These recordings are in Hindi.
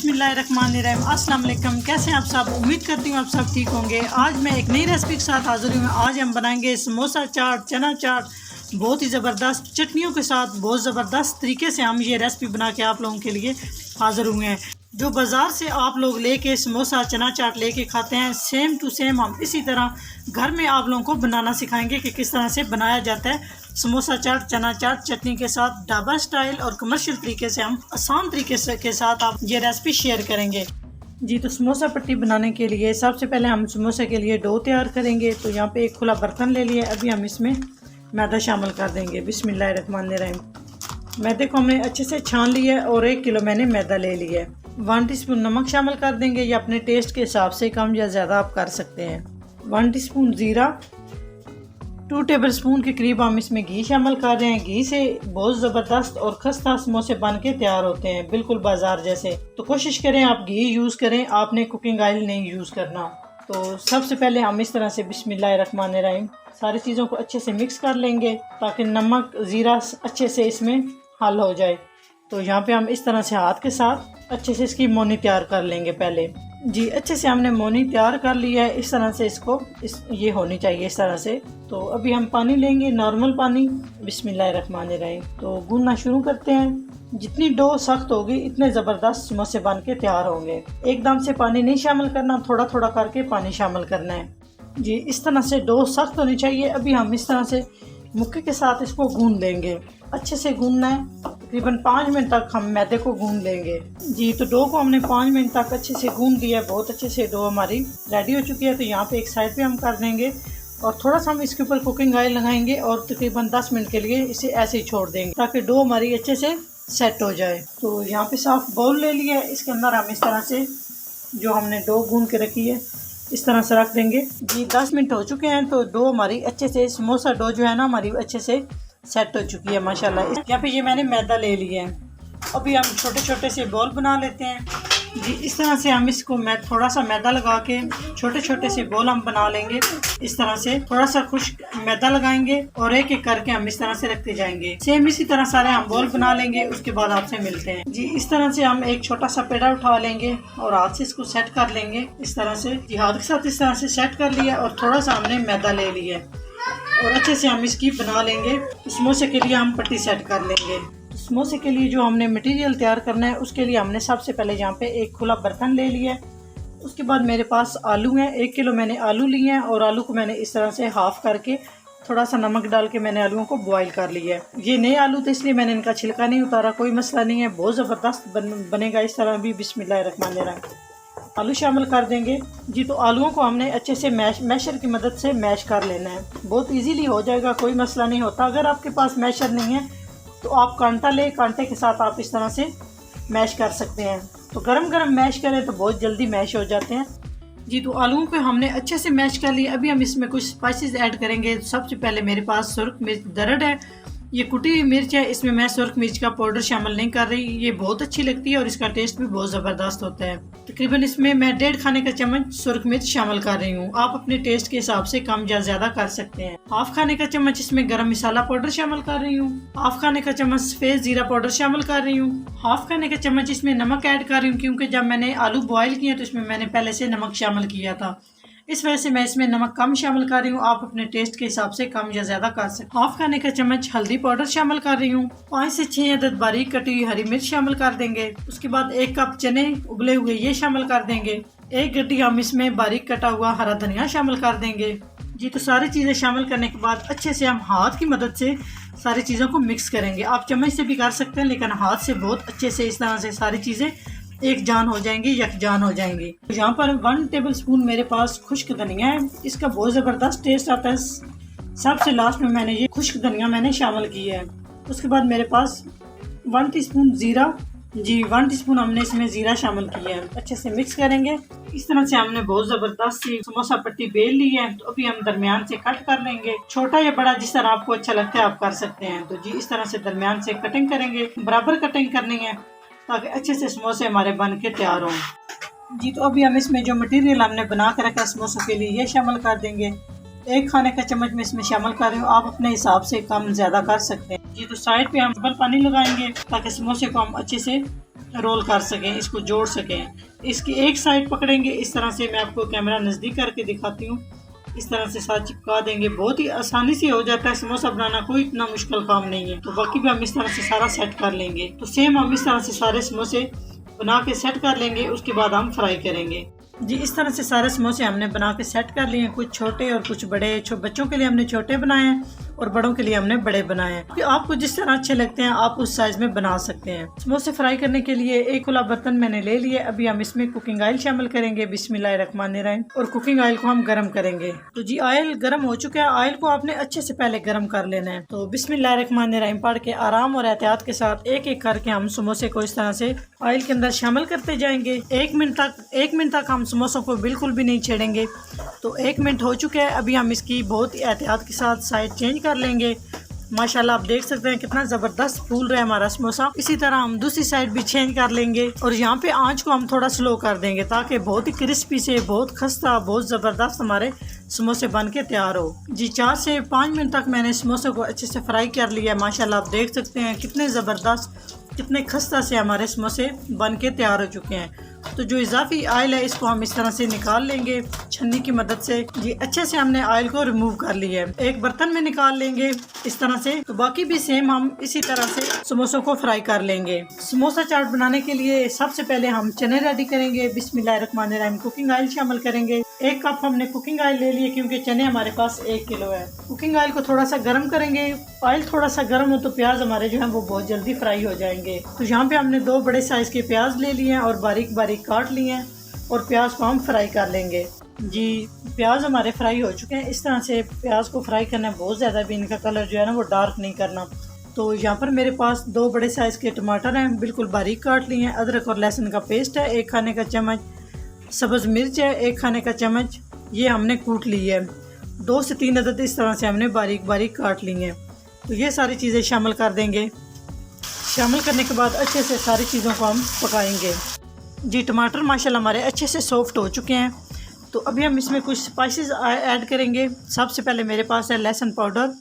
बिस्मिल्लाहिर्रहमानिर्रहीम। अस्सलाम वालेकुम। कैसे हैं आप सब? उम्मीद करती हूँ आप सब ठीक होंगे। आज मैं एक नई रेसिपी के साथ हाजिर हूँ। आज हम बनाएंगे समोसा चाट, चना चाट, बहुत ही ज़बरदस्त चटनियों के साथ। बहुत ज़बरदस्त तरीके से हम ये रेसिपी बना के आप लोगों के लिए हाज़िर हुए हैं। जो बाज़ार से आप लोग लेके समोसा चना चाट लेके खाते हैं, सेम टू सेम हम इसी तरह घर में आप लोगों को बनाना सिखाएंगे कि किस तरह से बनाया जाता है समोसा चाट, चना चाट चटनी के साथ। ढाबा स्टाइल और कमर्शियल तरीके से हम आसान तरीके से के साथ आप ये रेसिपी शेयर करेंगे जी। तो समोसा पट्टी बनाने के लिए सबसे पहले हम समोसे के लिए डो तैयार करेंगे। तो यहाँ पे एक खुला बर्तन ले लिया। अभी हम इसमें मैदा शामिल कर देंगे। बिस्मिल्लाहिर्रहमानिर्रहीम। मैदे को हमने अच्छे से छान लिया है और 1 किलो मैंने मैदा ले लिया है। 1 टीस्पून नमक शामिल कर देंगे, या अपने टेस्ट के हिसाब से कम या ज़्यादा आप कर सकते हैं। 1 टीस्पून ज़ीरा, 2 टेबलस्पून के करीब हम इसमें घी शामिल कर रहे हैं। घी से बहुत ज़बरदस्त और खस्ता समोसे बन के तैयार होते हैं, बिल्कुल बाजार जैसे। तो कोशिश करें आप घी यूज़ करें, आपने कुकिंग ऑयल नहीं यूज़ करना। तो सबसे पहले हम इस तरह से बिस्मिल्लाहिर्रहमानिर्रहीम सारी चीज़ों को अच्छे से मिक्स कर लेंगे ताकि नमक ज़ीरा अच्छे से इसमें हल हो जाए। तो यहाँ पे हम इस तरह से हाथ के साथ अच्छे से इसकी मोनी तैयार कर लेंगे पहले जी। अच्छे से हमने मोनी तैयार कर लिया है। इस तरह से इसको ये होनी चाहिए इस तरह से। तो अभी हम पानी लेंगे, नॉर्मल पानी। बिस्मिल्लाहिर्रहमानिर्रहीम। तो गूंदना शुरू करते हैं। जितनी डो सख्त होगी इतने ज़बरदस्त समोसे बन के तैयार होंगे। एकदम से पानी नहीं शामिल करना, थोड़ा थोड़ा करके पानी शामिल करना है जी। इस तरह से डो सख्त होनी चाहिए। अभी हम इस तरह से मुक्के के साथ इसको गूंद लेंगे। अच्छे से गूंदना है, तकरीबन 5 मिनट तक हम मैदे को गूंद लेंगे जी। तो डो को हमने 5 मिनट तक अच्छे से गूंद लिया है। बहुत अच्छे से डो हमारी रेडी हो चुकी है। तो यहाँ पे एक साइड पे हम कर देंगे और थोड़ा सा हम इसके ऊपर कुकिंग ऑयल लगाएंगे और तकरीबन 10 मिनट के लिए इसे ऐसे ही छोड़ देंगे ताकि डो हमारी अच्छे से सेट हो जाए। तो यहाँ पे साफ बाउल ले लिया है। इसके अंदर हम इस तरह से जो हमने डो गूंद के रखी है इस तरह से रख देंगे जी। 10 मिनट हो चुके हैं। तो डो हमारी अच्छे से, समोसा डो जो है ना हमारी अच्छे से सेट हो चुकी है माशाल्लाह। यहाँ पे ये मैंने मैदा ले लिया है। अभी हम छोटे छोटे से बॉल बना लेते हैं जी। इस तरह से हम इसको थोड़ा सा मैदा लगा के छोटे छोटे से बॉल हम बना लेंगे। इस तरह से थोड़ा सा खुश्क मैदा लगाएंगे और एक एक करके हम इस तरह से रखते जाएंगे। सेम इसी तरह सारे हम बॉल बना लेंगे। उसके बाद आपसे मिलते हैं जी। इस तरह से हम एक छोटा सा पेड़ा उठा लेंगे और हाथ से इसको सेट कर लेंगे इस तरह से जी। हाथ के साथ इस तरह से सेट कर लिया और थोड़ा सा हमने मैदा ले लिया और अच्छे से हम इसकी बना लेंगे। समोसे के लिए हम पट्टी सेट कर लेंगे। समोसे के लिए जो हमने मटेरियल तैयार करना है उसके लिए हमने सबसे पहले यहाँ पे एक खुला बर्तन ले लिया है। उसके बाद मेरे पास आलू हैं। 1 किलो मैंने आलू लिए हैं और आलू को मैंने इस तरह से हाफ करके थोड़ा सा नमक डाल के मैंने आलूओं को बॉईल कर लिया है। ये नए आलू थे इसलिए मैंने इनका छिलका नहीं उतारा, कोई मसला नहीं है। बहुत ज़बरदस्त बनेगा इस तरह भी। बिस्मिल्लाहिर्रहमानिर्रहीम। आलू शामिल कर देंगे जी। तो आलूओं को हमने अच्छे से मैशर की मदद से मैश कर लेना है। बहुत इजीली हो जाएगा, कोई मसला नहीं होता। अगर आपके पास मैशर नहीं है तो आप कांटा ले, कांटे के साथ आप इस तरह से मैश कर सकते हैं। तो गरम गरम मैश करें तो बहुत जल्दी मैश हो जाते हैं जी। तो आलूओं को हमने अच्छे से मैश कर लिया। अभी हम इसमें कुछ स्पाइसेस ऐड करेंगे। सबसे पहले मेरे पास सुर्ख मिर्च दरड़ है, ये कुटी हुई मिर्च है। इसमें मैं सुर्ख मिर्च का पाउडर शामिल नहीं कर रही, ये बहुत अच्छी लगती है और इसका टेस्ट भी बहुत ज़बरदस्त होता है। तकरीबन इसमें मैं 1.5 खाने का चम्मच सुर्ख मिर्च शामिल कर रही हूँ। आप अपने टेस्ट के हिसाब से कम या ज़्यादा कर सकते हैं। 1/2 खाने का चम्मच इसमें गरम मसाला पाउडर शामिल कर रही हूँ। 1/2 खाने का चम्मच सफ़ेद ज़ीरा पाउडर शामिल कर रही हूँ। 1/2 खाने का चम्मच इसमें नमक ऐड कर रही हूँ, क्योंकि जब मैंने आलू बॉयल किए तो इसमें मैंने पहले से नमक शामिल किया था, इस वजह से मैं इसमें नमक कम शामिल कर रही हूँ। आप अपने टेस्ट के हिसाब से कम या ज्यादा कर सकते हैं। 1/2 खाने का चम्मच हल्दी पाउडर शामिल कर रही हूँ। 5 से 6 अदद बारीक कटी हुई हरी मिर्च शामिल कर देंगे। उसके बाद 1 कप चने उबले हुए ये शामिल कर देंगे। 1 गड्डी हम इसमें बारीक कटा हुआ हरा धनिया शामिल कर देंगे जी। तो सारी चीजें शामिल करने के बाद अच्छे से हम हाथ की मदद से सारी चीजों को मिक्स करेंगे। आप चम्मच से भी कर सकते हैं, लेकिन हाथ से बहुत अच्छे से इस तरह से सारी चीजें एक जान हो जाएंगी, यकजान हो जाएंगी। तो यहाँ पर 1 टेबलस्पून मेरे पास खुश्क धनिया है। इसका बहुत ज़बरदस्त टेस्ट आता है। सबसे लास्ट में मैंने ये खुश्क धनिया मैंने शामिल किया है। उसके बाद मेरे पास 1 टीस्पून ज़ीरा जी, 1 टीस्पून हमने इसमें ज़ीरा शामिल किया है। अच्छे से मिक्स करेंगे। इस तरह से हमने बहुत ज़बरदस्त सी समोसा पट्टी बेल ली है। तो अभी हम दरमियान से कट कर लेंगे, छोटा या बड़ा जिस तरह आपको अच्छा लगता है आप कर सकते हैं। तो जी इस तरह से दरमियान से कटिंग करेंगे, बराबर कटिंग करनी है ताकि अच्छे से समोसे हमारे बन के तैयार हों जी। तो अभी हम इसमें जो मटेरियल हमने बना के रखा है समोसों के लिए ये शामिल कर देंगे। 1 खाने का चम्मच में इसमें शामिल कर रही हूँ। आप अपने हिसाब से कम ज़्यादा कर सकते हैं जी। तो साइड पे हम डबल पानी लगाएंगे ताकि समोसे को हम अच्छे से रोल कर सकें, इसको जोड़ सकें। इसकी एक साइड पकड़ेंगे इस तरह से, मैं आपको कैमरा नज़दीक करके दिखाती हूँ। इस तरह से साथ चिपका देंगे, बहुत ही आसानी से हो जाता है समोसा बनाना, कोई इतना मुश्किल काम नहीं है। तो बाकी भी हम इस तरह से सारा सेट कर लेंगे। तो सेम हम इस तरह से सारे समोसे बना के सेट कर लेंगे, उसके बाद हम फ्राई करेंगे। जी इस तरह से सारे समोसे हमने बना के सेट कर लिए हैं, कुछ छोटे और कुछ बड़े। बच्चों के लिए हमने छोटे बनाए हैं और बड़ों के लिए हमने बड़े बनाए हैं। कि आपको जिस तरह अच्छे लगते हैं आप उस साइज में बना सकते हैं। समोसे फ्राई करने के लिए एक खुला बर्तन मैंने ले लिया। अभी हम इसमें कुकिंग ऑयल शामिल करेंगे, बिस्मिल्लाहिर्रहमानिर्रहीम, और कुकिंग ऑयल को हम गर्म करेंगे। तो जी ऑयल गर्म हो चुका है, ऑयल को आपने अच्छे से पहले गर्म कर लेना है। तो बिस्मिल्लाहिर्रहमानिर्रहीम पढ़ के आराम और एहतियात के साथ एक एक करके हम समोसे को इस तरह से ऑयल के अंदर शामिल करते जाएंगे। 1 मिनट तक हम समोसों को बिल्कुल भी नहीं छेड़ेंगे। तो 1 मिनट हो चुका है, अभी हम इसकी बहुत ही एहतियात के साथ साइड चेंज कर लेंगे। माशाल्लाह आप देख सकते हैं कितना ज़बरदस्त फूल रहा है हमारा समोसा। इसी तरह हम दूसरी साइड भी चेंज कर लेंगे और यहाँ पे आंच को हम थोड़ा स्लो कर देंगे ताकि बहुत ही क्रिस्पी से, बहुत खस्ता, बहुत ज़बरदस्त हमारे समोसे बन के तैयार हो। जी 4 से 5 मिनट तक मैंने समोसे को अच्छे से फ्राई कर लिया है। माशाल्लाह आप देख सकते हैं कितने ज़बरदस्त, कितने खस्ता से हमारे समोसे बन के तैयार हो चुके हैं। तो जो इजाफी ऑयल है इसको हम इस तरह से निकाल लेंगे छन्नी की मदद से। जी अच्छे से हमने ऑयल को रिमूव कर लिया है, एक बर्तन में निकाल लेंगे इस तरह से। तो बाकी भी सेम हम इसी तरह से समोसों को फ्राई कर लेंगे। समोसा चाट बनाने के लिए सबसे पहले हम चने रेडी करेंगे। बिस्मिल्लाहिर्रहमानिर्रहीम कुकिंग ऑयल शामिल करेंगे। 1 कप हमने कुकिंग ऑयल ले लिए क्योंकि चने हमारे पास 1 किलो है। कुकिंग ऑयल को थोड़ा सा गर्म करेंगे। ऑयल थोड़ा सा गर्म हो तो प्याज हमारे जो है वो बहुत जल्दी फ्राई हो जाएंगे। तो यहाँ पे हमने 2 बड़े साइज के प्याज ले लिए हैं और बारीक बारीक काट लिए हैं और प्याज को हम फ्राई कर लेंगे। जी प्याज हमारे फ्राई हो चुके हैं। इस तरह से प्याज को फ्राई करना है, बहुत ज़्यादा भी इनका कलर जो है ना वो डार्क नहीं करना। तो यहाँ पर मेरे पास 2 बड़े साइज़ के टमाटर हैं, बिल्कुल बारीक काट लिए हैं। अदरक और लहसुन का पेस्ट है 1 खाने का चम्मच। सब्ज़ मिर्च है 1 खाने का चम्मच, ये हमने कूट ली है। 2 से 3 अदद इस तरह से हमने बारीक बारीक काट ली हैं। तो ये सारी चीज़ें शामिल कर देंगे। शामिल करने के बाद अच्छे से सारी चीज़ों को हम पकाएंगे। जी टमाटर माशाल्लाह हमारे अच्छे से सॉफ्ट हो चुके हैं। तो अभी हम इसमें कुछ स्पाइसेस ऐड करेंगे। सबसे पहले मेरे पास है लहसुन पाउडर,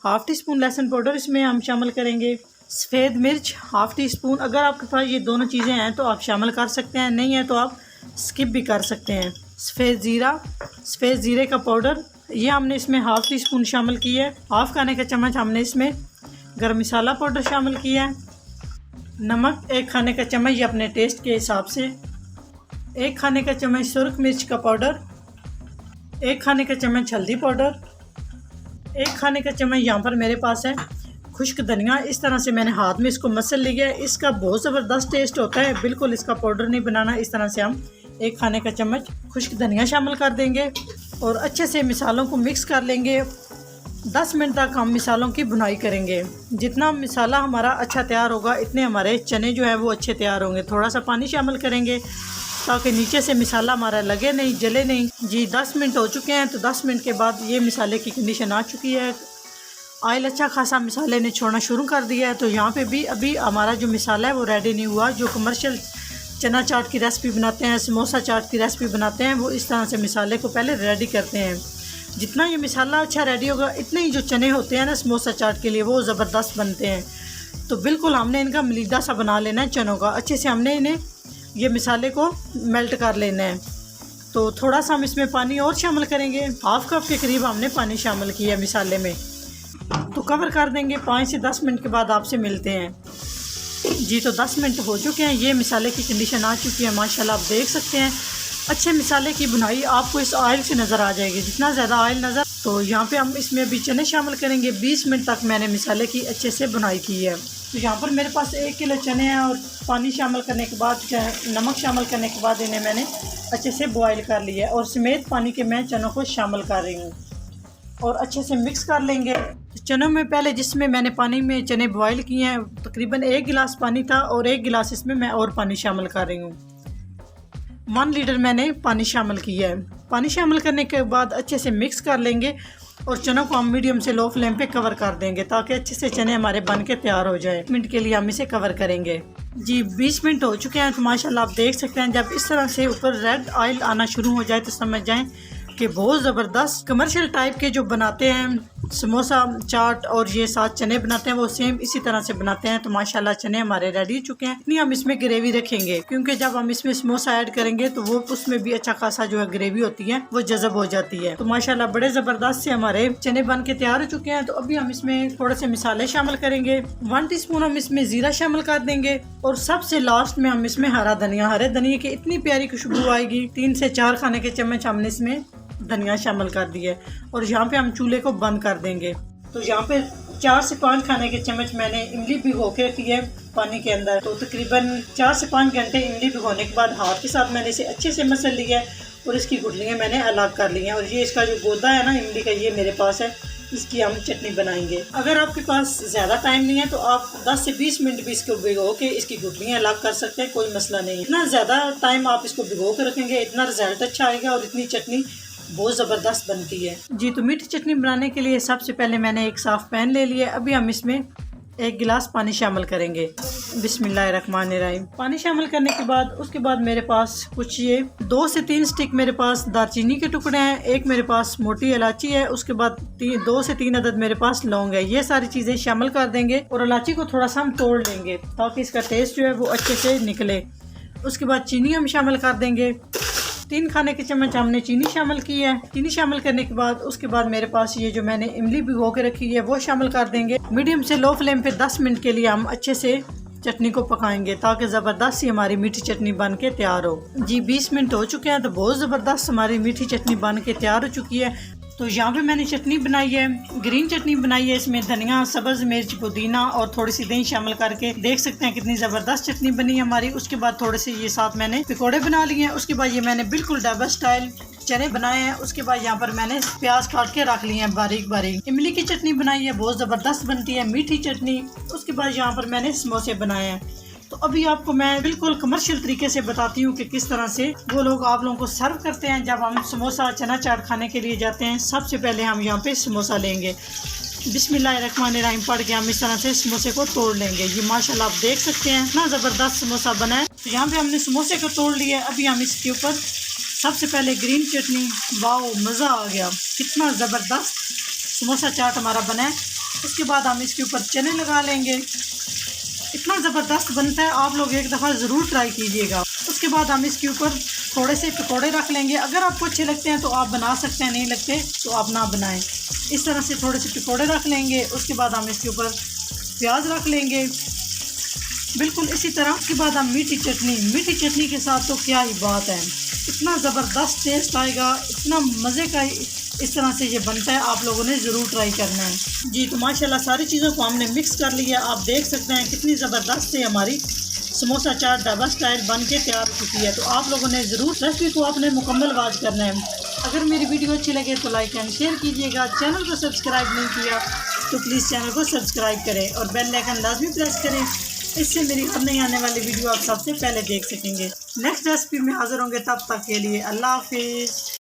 1/2 टीस्पून लहसुन पाउडर इसमें हम शामिल करेंगे। सफ़ेद मिर्च 1/2 टीस्पून, अगर आपके पास ये दोनों चीज़ें हैं तो आप शामिल कर सकते हैं, नहीं है तो आप स्किप भी कर सकते हैं। सफ़ेद ज़ीरे का पाउडर ये हमने इसमें 1/2 टीस्पून शामिल किया है। 1/2 खाने का चम्मच हमने इसमें गरम मसाला पाउडर शामिल किया है। नमक 1 खाने का चम्मच, ये अपने टेस्ट के हिसाब से। 1 खाने का चम्मच सुरख मिर्च का पाउडर, 1 खाने का चम्मच हल्दी पाउडर, 1 खाने का चम्मच यहाँ पर मेरे पास है खुश्क धनिया। इस तरह से मैंने हाथ में इसको मसल लिया है। इसका बहुत ज़बरदस्त टेस्ट होता है, बिल्कुल इसका पाउडर नहीं बनाना। इस तरह से हम 1 खाने का चम्मच खुश्क धनिया शामिल कर देंगे और अच्छे से मिसालों को मिक्स कर लेंगे। 10 मिनट तक हम मिसालों की भुनाई करेंगे। जितना मिसाला हमारा अच्छा तैयार होगा इतने हमारे चने जो है वो अच्छे तैयार होंगे। थोड़ा सा पानी शामिल करेंगे ताकि नीचे से मिसाला हमारा लगे नहीं, जले नहीं। जी 10 मिनट हो चुके हैं। तो 10 मिनट के बाद ये मिसाले की कंडीशन आ चुकी है। ऑयल अच्छा खासा मिसाले ने छोड़ना शुरू कर दिया है। तो यहाँ पे भी अभी हमारा जो मिसाला है वो रेडी नहीं हुआ। जो कमर्शियल चना चाट की रेसिपी बनाते हैं, समोसा चाट की रेसिपी बनाते हैं, वो इस तरह से मिसाले को पहले रेडी करते हैं। जितना ये मिसाला अच्छा रेडी होगा इतने ही जो चने होते हैं ना समोसा चाट के लिए वो ज़बरदस्त बनते हैं। तो बिल्कुल हमने इनका मलीदा सा बना लेना है चनों का। अच्छे से हमने इन्हें ये मिसाले को मेल्ट कर लेना है। तो थोड़ा सा हम इसमें पानी और शामिल करेंगे। 1/2 कप के करीब हमने पानी शामिल किया है मिसाले में। तो कवर कर देंगे। 5 से 10 मिनट के बाद आपसे मिलते हैं। जी तो 10 मिनट हो चुके हैं। ये मिसाले की कंडीशन आ चुकी है। माशाल्लाह आप देख सकते हैं अच्छे मिसाले की बुनाई आपको इस ऑयल से नज़र आ जाएगी। जितना ज़्यादा ऑयल नज़र, तो यहाँ पे हम इसमें अभी चने शामिल करेंगे। 20 मिनट तक मैंने मिसाले की अच्छे से बुनाई की है। तो यहाँ पर मेरे पास 1 किलो चने हैं और पानी शामिल करने के बाद, नमक शामिल करने के बाद इन्हें मैंने अच्छे से बॉयल कर लिया है और समेत पानी के मैं चनों को शामिल कर रही हूँ और अच्छे से मिक्स कर लेंगे। चनों में पहले जिसमें मैंने पानी में चने बॉयल किए हैं तकरीबन 1 गिलास पानी था और 1 गिलास इसमें मैं और पानी शामिल कर रही हूँ। 1 लीटर मैंने पानी शामिल किया है। पानी शामिल करने के बाद अच्छे से मिक्स कर लेंगे और चनों को हम मीडियम से लो फ्लेम पे कवर कर देंगे ताकि अच्छे से चने हमारे बन के तैयार हो जाए। 1 मिनट के लिए हम इसे कवर करेंगे। जी 20 मिनट हो चुके हैं। तो माशाल्लाह आप देख सकते हैं जब इस तरह से ऊपर रेड ऑयल आना शुरू हो जाए तो समझ जाएं के बहुत ज़बरदस्त कमर्शियल टाइप के जो बनाते हैं समोसा चाट और ये साथ चने बनाते हैं वो सेम इसी तरह से बनाते हैं। तो माशाल्लाह चने हमारे रेडी हो चुके हैं। इतनी हम इसमें ग्रेवी रखेंगे क्योंकि जब हम इसमें समोसा ऐड करेंगे तो वो उसमें भी अच्छा खासा जो है ग्रेवी होती है वो जज़ब हो जाती है। तो माशाल्लाह बड़े ज़बरदस्त से हमारे चने बन के तैयार हो चुके हैं। तो अभी हम इसमें थोड़े से मसाले शामिल करेंगे। 1 टीस्पून हम इसमें ज़ीरा शामिल कर देंगे और सबसे लास्ट में हम इसमें हरा धनिया, हरे धनिया की इतनी प्यारी खुशबू आएगी। 3 से 4 खाने के चम्मच हमने इसमें धनिया शामिल कर दिया है और यहाँ पे हम चूल्हे को बंद कर देंगे। तो यहाँ पे 4 से 5 खाने के चम्मच मैंने इमली भिगो के रखी है पानी के अंदर। तो तकरीबन 4 से 5 घंटे इमली भिगोने के बाद हाथ के साथ मैंने इसे अच्छे से मसल लिया है और इसकी गुठलियाँ मैंने अलग कर ली हैं। और ये इसका जो गोदा है ना इमली का, ये मेरे पास है, इसकी हम चटनी बनाएंगे। अगर आपके पास ज़्यादा टाइम नहीं है तो आप 10 से 20 मिनट भी इसको भिगो के इसकी गुठलियाँ अलग कर सकते हैं, कोई मसला नहीं। इतना ज़्यादा टाइम आप इसको भिगो के रखेंगे इतना रिजल्ट अच्छा आएगा और इतनी चटनी बहुत ज़बरदस्त बनती है जी। तो मीठी चटनी बनाने के लिए सबसे पहले मैंने एक साफ़ पैन ले लिया। अभी हम इसमें 1 गिलास पानी शामिल करेंगे। बिस्मिल्लाहिर्रहमानिर्रहीम। पानी शामिल करने के बाद उसके बाद मेरे पास कुछ ये 2 से 3 स्टिक मेरे पास दालचीनी के टुकड़े हैं, एक मेरे पास मोटी इलायची है, उसके बाद 2 से 3 अदद मेरे पास लौंग है। ये सारी चीज़ें शामिल कर देंगे और इलायची को थोड़ा सा हम तोड़ लेंगे ताकि इसका टेस्ट जो है वो अच्छे से निकले। उसके बाद चीनी हम शामिल कर देंगे। 3 खाने के चम्मच हमने चीनी शामिल की है। चीनी शामिल करने के बाद उसके बाद मेरे पास ये जो मैंने इमली भिगो के रखी है वो शामिल कर देंगे। मीडियम से लो फ्लेम पे 10 मिनट के लिए हम अच्छे से चटनी को पकाएंगे ताकि ज़बरदस्त सी हमारी मीठी चटनी बन के तैयार हो जी। 20 मिनट हो चुके हैं तो बहुत ज़बरदस्त हमारी मीठी चटनी बन के तैयार हो चुकी है। तो यहाँ पे मैंने चटनी बनाई है, ग्रीन चटनी बनाई है। इसमें धनिया, सब्ज़ मिर्च, पुदीना और थोड़ी सी दही शामिल करके देख सकते हैं कितनी ज़बरदस्त चटनी बनी है हमारी। उसके बाद थोड़े से ये साथ मैंने पकौड़े बना लिए हैं। उसके बाद ये मैंने बिल्कुल ढाबा स्टाइल चने बनाए हैं। उसके बाद यहाँ पर मैंने प्याज काट के रख लिए हैं बारीक बारीक। इमली की चटनी बनाई है, बहुत ज़बरदस्त बनती है मीठी चटनी। उसके बाद यहाँ पर मैंने समोसे बनाए हैं। तो अभी आपको मैं बिल्कुल कमर्शियल तरीके से बताती हूँ कि किस तरह से वो लोग आप लोगों को सर्व करते हैं जब हम समोसा चना चाट खाने के लिए जाते हैं। सबसे पहले हम यहाँ पे समोसा लेंगे, बिस्मिल्लाहिर्रहमानिर्रहीम पढ़ के हम इस तरह से समोसे को तोड़ लेंगे। ये माशाल्लाह आप देख सकते हैं इतना ज़बरदस्त समोसा बना है। तो यहाँ पे हमने समोसे को तोड़ लिया। अभी हम इसके ऊपर सबसे पहले ग्रीन चटनी, वाओ मज़ा आ गया, कितना ज़बरदस्त समोसा चाट हमारा बना है। उसके बाद हम इसके ऊपर चने लगा लेंगे, इतना ज़बरदस्त बनता है, आप लोग एक दफ़ा ज़रूर ट्राई कीजिएगा। उसके बाद हम इसके ऊपर थोड़े से पकौड़े रख लेंगे। अगर आपको अच्छे लगते हैं तो आप बना सकते हैं, नहीं लगते तो आप ना बनाएं। इस तरह से थोड़े से पकौड़े रख लेंगे। उसके बाद हम इसके ऊपर प्याज रख लेंगे बिल्कुल इसी तरह। उसके बाद हम मीठी चटनी के साथ तो क्या ही बात है, इतना ज़बरदस्त टेस्ट आएगा, इतना मज़े का इस तरह से ये बनता है। आप लोगों ने ज़रूर ट्राई करना है जी। तो माशाल्लाह सारी चीज़ों को हमने मिक्स कर लिया। आप देख सकते हैं कितनी ज़बरदस्त से हमारी समोसा चाट ढाबा स्टाइल बन के तैयार हो चुकी है। तो आप लोगों ने ज़रूर रेसिपी को आपने मुकम्मल वॉच करना है। अगर मेरी वीडियो अच्छी लगे तो लाइक एंड शेयर कीजिएगा। चैनल को सब्सक्राइब नहीं किया तो प्लीज़ चैनल को सब्सक्राइब करें और बेल आइकन लाजमी प्रेस करें, इससे मेरी अब नई आने वाली वीडियो आप सबसे पहले देख सकेंगे। नेक्स्ट रेसिपी में हाजिर होंगे, तब तक के लिए अल्लाह हाफिज़।